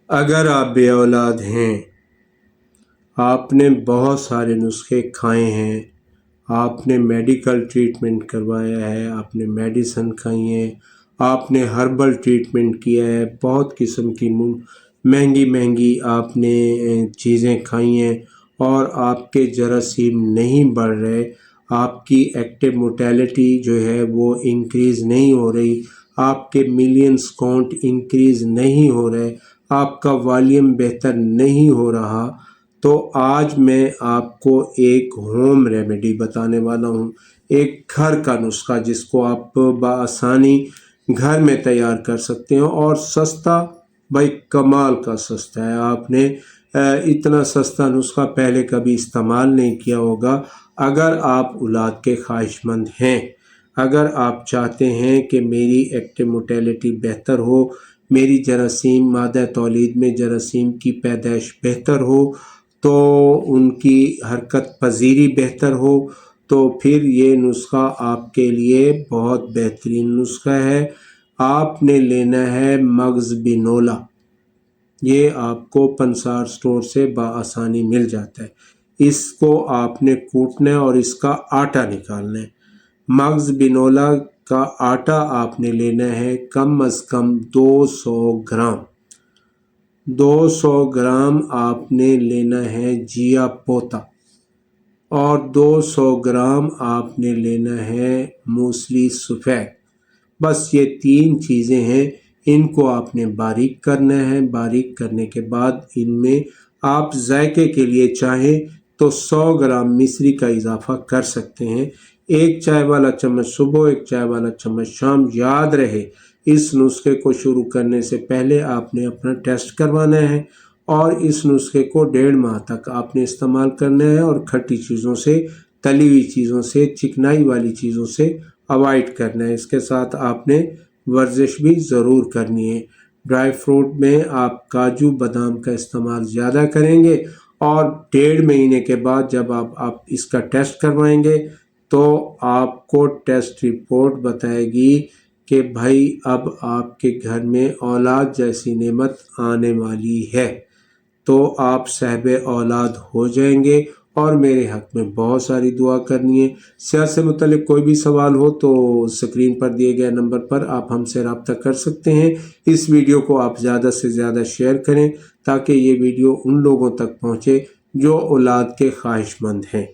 اگر آپ بے اولاد ہیں، آپ نے بہت سارے نسخے کھائے ہیں، آپ نے میڈیکل ٹریٹمنٹ کروایا ہے، آپ نے میڈیسن کھائی ہیں، آپ نے ہربل ٹریٹمنٹ کیا ہے، بہت قسم کی مہنگی آپ نے چیزیں کھائی ہیں اور آپ کے جراثیم نہیں بڑھ رہے، آپ کی ایکٹیو موٹیلٹی جو ہے وہ انکریز نہیں ہو رہی، آپ کے ملینز کاؤنٹ انکریز نہیں ہو رہے، آپ کا والیوم بہتر نہیں ہو رہا، تو آج میں آپ کو ایک ہوم ریمیڈی بتانے والا ہوں، ایک گھر کا نسخہ جس کو آپ بآسانی گھر میں تیار کر سکتے ہیں اور سستا، بھائی کمال کا سستا ہے۔ آپ نے اتنا سستا نسخہ پہلے کبھی استعمال نہیں کیا ہوگا۔ اگر آپ اولاد کے خواہش مند ہیں، اگر آپ چاہتے ہیں کہ میری ایکٹیو موٹیلٹی بہتر ہو، میری جراثیم مادہ تولید میں جراثیم کی پیدائش بہتر ہو، تو ان کی حرکت پذیری بہتر ہو، تو پھر یہ نسخہ آپ کے لیے بہت بہترین نسخہ ہے۔ آپ نے لینا ہے مغز بینولا، یہ آپ کو پنسار سٹور سے بآسانی مل جاتا ہے۔ اس کو آپ نے کوٹنا ہے اور اس کا آٹا نکالنا ہے۔ مغز بینولا کا آٹا آپ نے لینا ہے کم از کم 200 گرام۔ 200 گرام آپ نے لینا ہے جیا پوتا اور 200 گرام آپ نے لینا ہے موسلی سفید۔ بس یہ تین چیزیں ہیں، ان کو آپ نے باریک کرنا ہے۔ باریک کرنے کے بعد ان میں آپ ذائقے کے لیے چاہیں تو 100 گرام مصری کا اضافہ کر سکتے ہیں۔ ایک چائے والا چمچ صبح، ایک چائے والا چمچ شام۔ یاد رہے اس نسخے کو شروع کرنے سے پہلے آپ نے اپنا ٹیسٹ کروانا ہے اور اس نسخے کو 1.5 ماہ تک آپ نے استعمال کرنا ہے اور کھٹی چیزوں سے، تلی ہوئی چیزوں سے، چکنائی والی چیزوں سے اوائڈ کرنا ہے۔ اس کے ساتھ آپ نے ورزش بھی ضرور کرنی ہے۔ ڈرائی فروٹ میں آپ کاجو بادام کا استعمال زیادہ کریں گے اور 1.5 مہینے کے بعد جب آپ اس کا ٹیسٹ کروائیں گے تو آپ کو ٹیسٹ رپورٹ بتائے گی کہ بھائی اب آپ کے گھر میں اولاد جیسی نعمت آنے والی ہے، تو آپ صاحب اولاد ہو جائیں گے۔ اور میرے حق میں بہت ساری دعا کرنی ہے۔ صحت سے متعلق کوئی بھی سوال ہو تو اسکرین پر دیے گئے نمبر پر آپ ہم سے رابطہ کر سکتے ہیں۔ اس ویڈیو کو آپ زیادہ سے زیادہ شیئر کریں تاکہ یہ ویڈیو ان لوگوں تک پہنچے جو اولاد کے خواہش مند ہیں۔